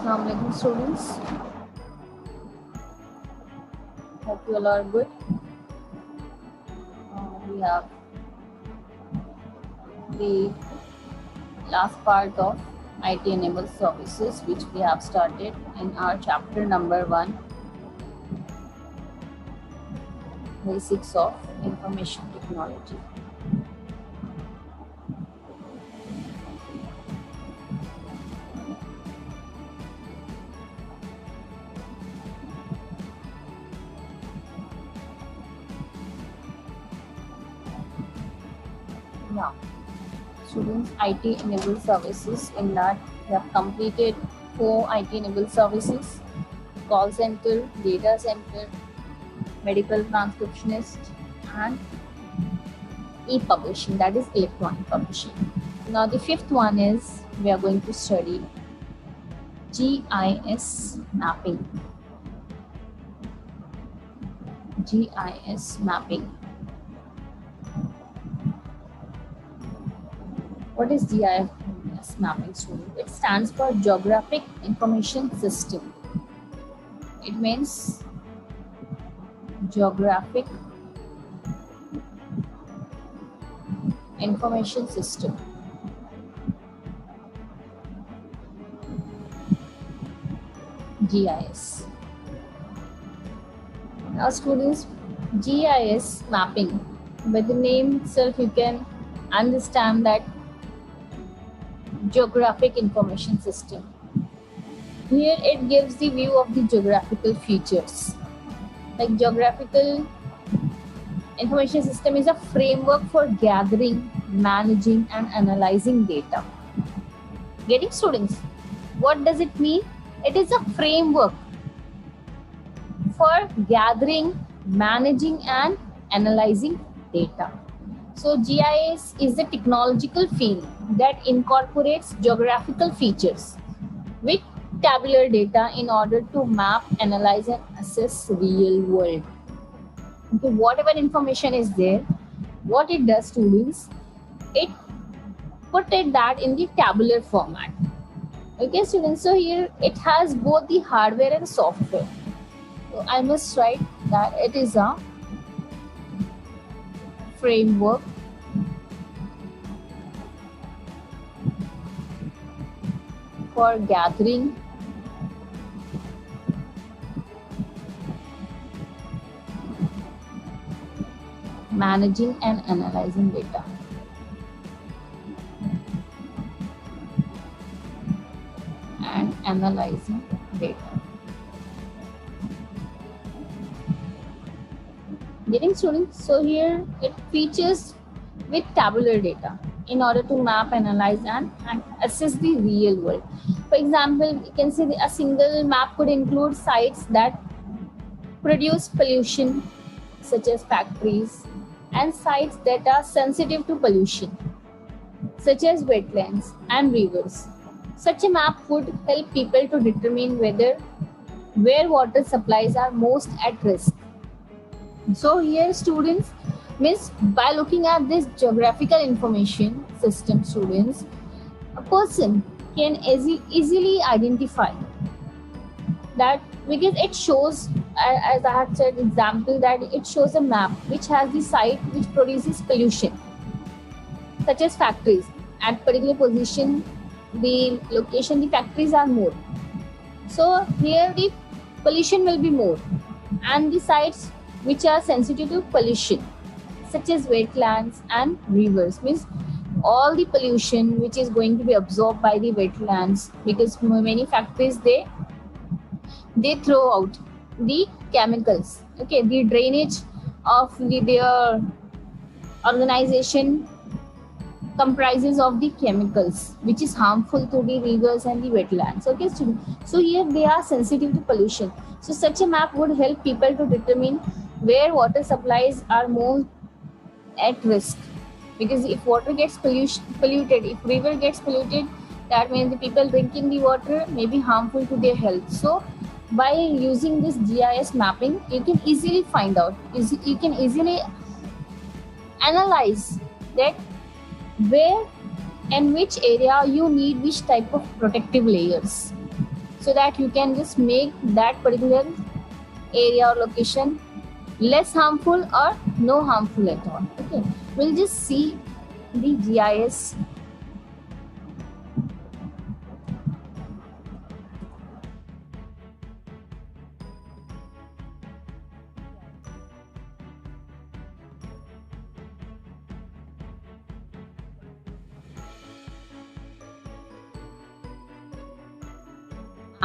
Assalamu alaikum students. Hope you all are good. We have the last part of IT enabled services which we have started in our chapter number 1, Basics of Information Technology. Now, students, IT enabled services, in that we have completed 4 IT enabled services: call center, data center, medical transcriptionist, and e-publishing, that is electronic publishing. Now the 5th one is we are going to study GIS mapping. GIS mapping. What is GIS mapping, student? It stands for Geographic Information System. It means Geographic Information System. GIS. Now students, GIS mapping, by the name itself you can understand that Geographic Information System. Here it gives the view of the geographical features. Like Geographical Information System is a framework for gathering, managing and analyzing data. Getting, students? What does it mean? It is a framework for gathering, managing and analyzing data. So GIS is the technological field that incorporates geographical features with tabular data in order to map, analyze and assess real world. Okay, whatever information is there, what it does, students, it put that in the tabular format. Okay, students, so here it has both the hardware and software. So I must write that it is a framework for gathering, managing and analyzing data. And analyzing data. Getting, students? So here it features with tabular data in order to map, analyze and assess the real world. For example, you can see a single map could include sites that produce pollution such as factories and sites that are sensitive to pollution such as wetlands and rivers. Such a map would help people to determine where water supplies are most at risk. So here, students, means by looking at this geographical information system, students, a person can easily identify that, because it shows, as I had said example, that it shows a map which has the site which produces pollution such as factories. At particular position, the location, the factories are more. So here the pollution will be more, and the sites which are sensitive to pollution such as wetlands and rivers, means all the pollution which is going to be absorbed by the wetlands, because many factories they throw out the chemicals. Okay, the drainage of their organization comprises of the chemicals which is harmful to the rivers and the wetlands. Okay, so here they are sensitive to pollution. So such a map would help people to determine where water supplies are more at risk, because if water gets polluted, if river gets polluted, that means the people drinking the water may be harmful to their health. So by using this GIS mapping, you can easily find out, you can easily analyze that where and which area you need which type of protective layers. so that you can just make that particular area or location less harmful or no harmful at all. Okay, we'll just see the GIS.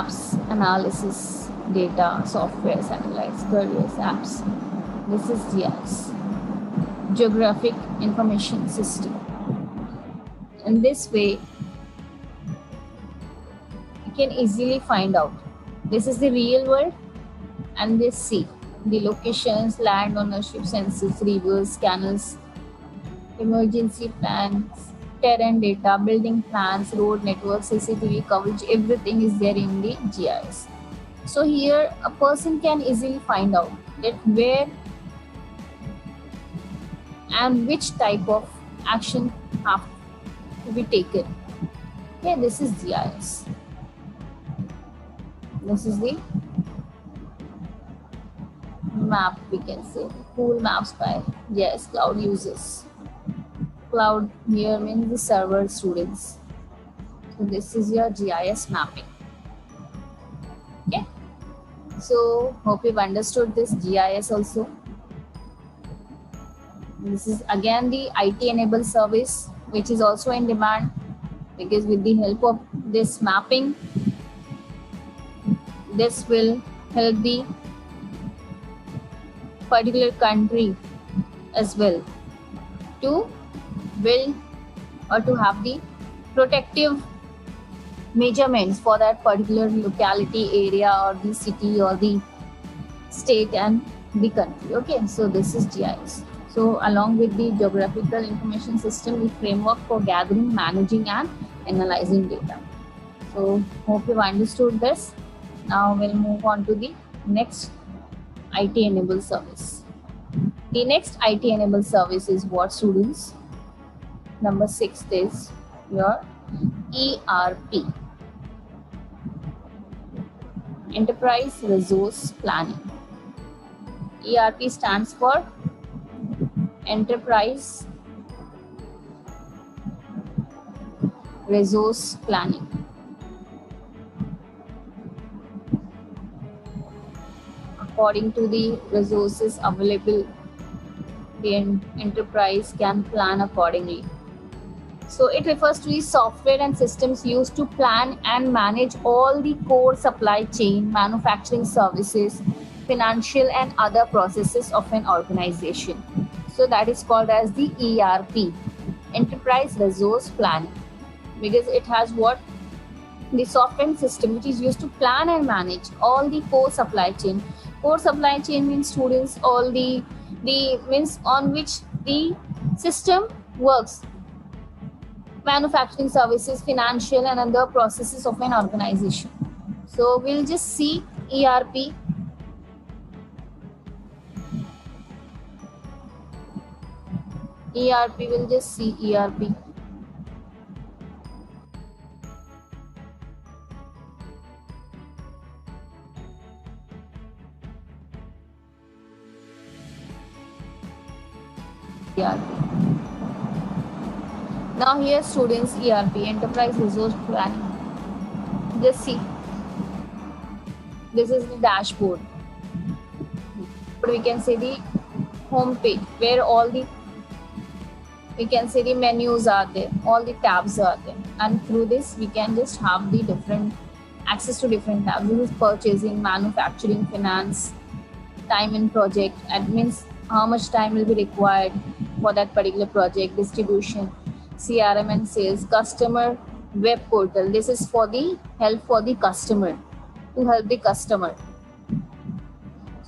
Apps analysis, data, software, satellites, careers, apps. This is GIS, Geographic Information System. In this way, you can easily find out. This is the real world, and this see the locations, land ownership, census, rivers, canals, emergency plans, terrain data, building plans, road network, CCTV coverage, everything is there in the GIS. So here a person can easily find out that where and which type of action have to be taken. Okay, this is GIS. This is the map, we can say, Google Maps by GIS Cloud users. Cloud here means the server students. So this is your GIS mapping. Okay, so hope you've understood this GIS also. This is again the IT enabled service, which is also in demand, because with the help of this mapping, this will help the particular country as well to build or to have the protective measurements for that particular locality, area, or the city, or the state and the country. Okay, so this is GIS. So along with the geographical information system, the framework for gathering, managing and analyzing data. So hope you've understood this. Now we'll move on to the next IT enabled service. The next IT enabled service is what, students? Number 6 is your ERP, Enterprise Resource Planning. ERP stands for Enterprise Resource Planning. According to the resources available, the enterprise can plan accordingly. So it refers to the software and systems used to plan and manage all the core supply chain, manufacturing services, financial and other processes of an organization. So that is called as the ERP, Enterprise Resource Planning, because it has what? The software and system which is used to plan and manage all the core supply chain. Core supply chain means, students, all the means on which the system works. Manufacturing services, financial and other processes of an organization. So we'll just see ERP. We'll just see ERP. Now here, students, ERP, Enterprise Resource Planning. Just see. This is the dashboard. But we can say the home page where all the, we can say the menus are there, all the tabs are there, and through this we can just have the different access to different tabs. This is purchasing, manufacturing, finance, time in project, admins, how much time will be required for that particular project, distribution, CRM and sales, customer web portal. This is for the help for the customer, to help the customer.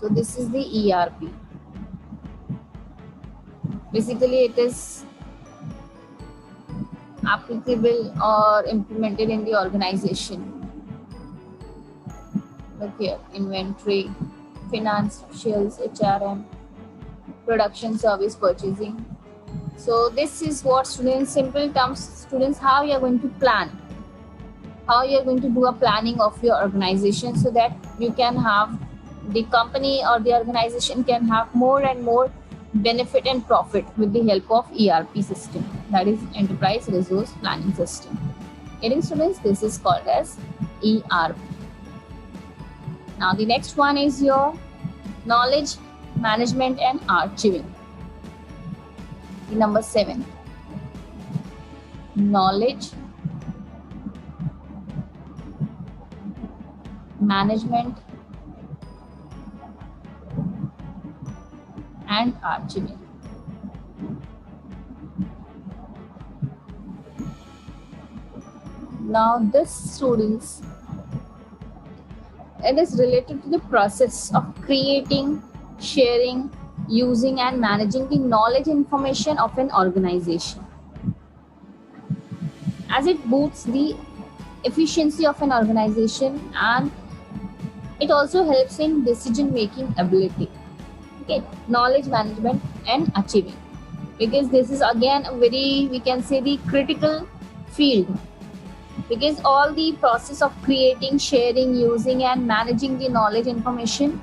So this is the ERP. Basically it is applicable or implemented in the organization. Look here, inventory, financials, HRM, production, service, purchasing. So this is what, students, simple terms, students, how you are going to plan. how you're going to do a planning of your organization so that you can have the company or the organization can have more and more benefit and profit with the help of ERP system, that is enterprise resource planning system. Getting students, this is called as ERP. Now the next one is your knowledge management and archiving. The number 7, knowledge management and archiving. Now this, students, it is related to the process of creating, sharing, using and managing the knowledge information of an organization, as it boosts the efficiency of an organization and it also helps in decision making ability. Okay, knowledge management and achieving, because this is again a very, we can say, the critical field, because all the process of creating, sharing, using and managing the knowledge information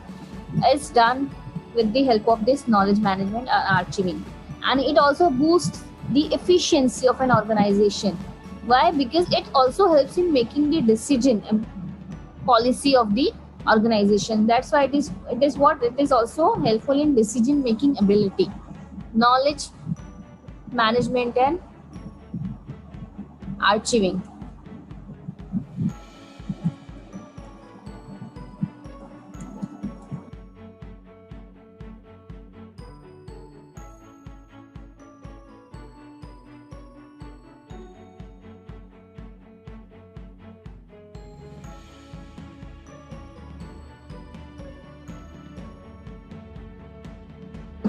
is done with the help of this knowledge management and archiving, and it also boosts the efficiency of an organization. Why? Because it also helps in making the decision and policy of the organization. That's why it is also helpful in decision making ability, knowledge management and archiving.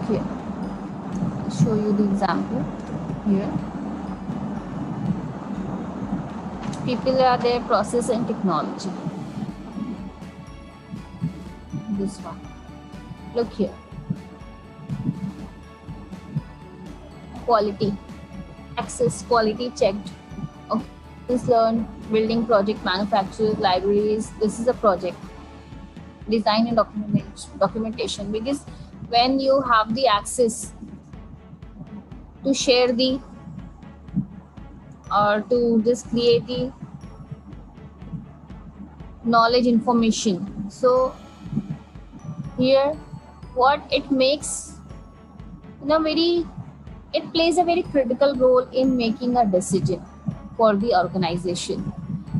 Okay, I'll show you the example here. People are there, process and technology. This one, look here. Quality, access, quality checked. Okay, this learn, building project, manufacturers, libraries. This is a project, design and documentation, because when you have the access to share the or to just create the knowledge information, so here what it makes, it plays a very critical role in making a decision for the organization.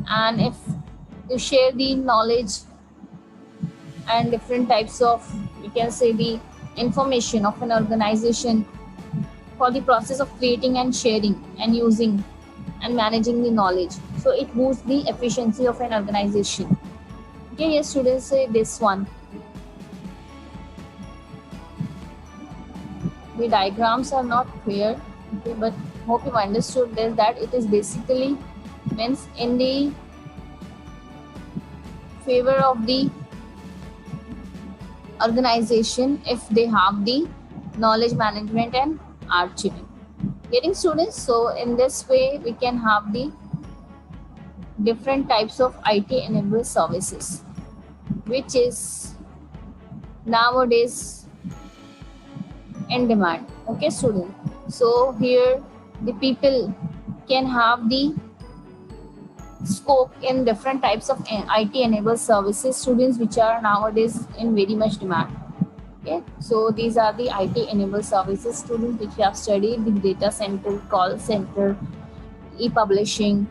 And if you share the knowledge and different types of, we can say, the information of an organization for the process of creating and sharing and using and managing the knowledge, so it boosts the efficiency of an organization. Okay, yes students, say this one, the diagrams are not clear, okay, but hope you understood this, that it is basically means in the favor of the organization if they have the knowledge management and archiving. Getting students, so in this way we can have the different types of IT enabled services, which is nowadays in demand. Okay student, so here the people can have the scope in different types of IT enabled services, students, which are nowadays in very much demand. Okay, so these are the IT enabled services, students, which we have studied: the data center, call center, e-publishing,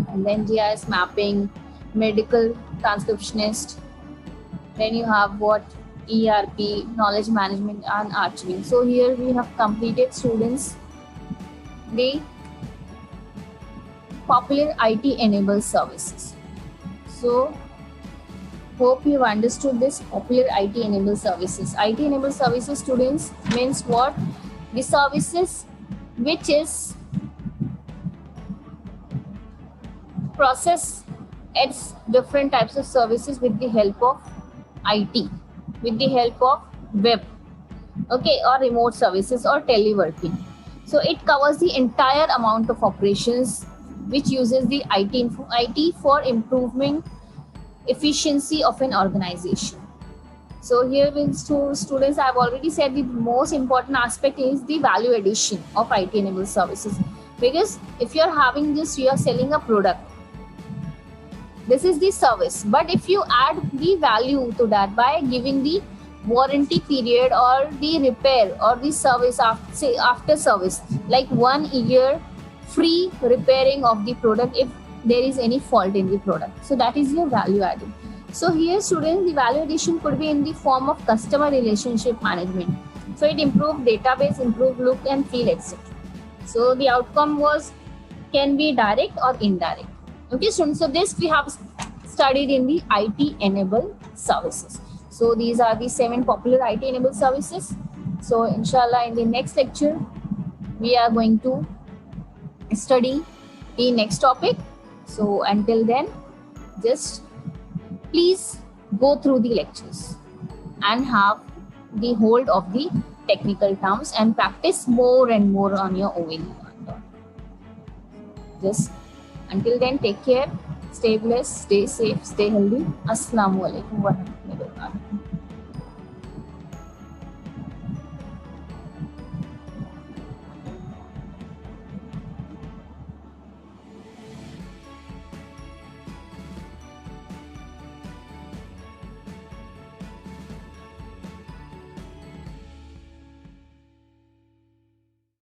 and then GIS mapping, medical transcriptionist. Then you have what? ERP, knowledge management and archiving. So here we have completed, students, the popular IT enabled services. So hope you understood this popular IT enabled services. IT enabled services, students, means what? The services which is process its different types of services with the help of IT, with the help of web, okay, or remote services or teleworking. So it covers the entire amount of operations which uses the IT for improving efficiency of an organization. So here with students, I've already said the most important aspect is the value addition of IT enabled services. Because if you're having this, you are selling a product. This is the service. But if you add the value to that by giving the warranty period or the repair or the service after service, like 1 year free repairing of the product if there is any fault in the product. So that is your value added. So here students, the value addition could be in the form of customer relationship management. So it improved database, improved look and feel, etc. So the outcome can be direct or indirect. Okay students, so this we have studied in the IT enabled services. So these are the 7 popular IT enabled services. So inshallah in the next lecture, we are going to study the next topic. So until then, just please go through the lectures and have the hold of the technical terms and practice more and more on your own. Just until then, take care, stay blessed, stay safe, stay healthy. Assalamu alaikum wa rahmatullahi wa barakatuh.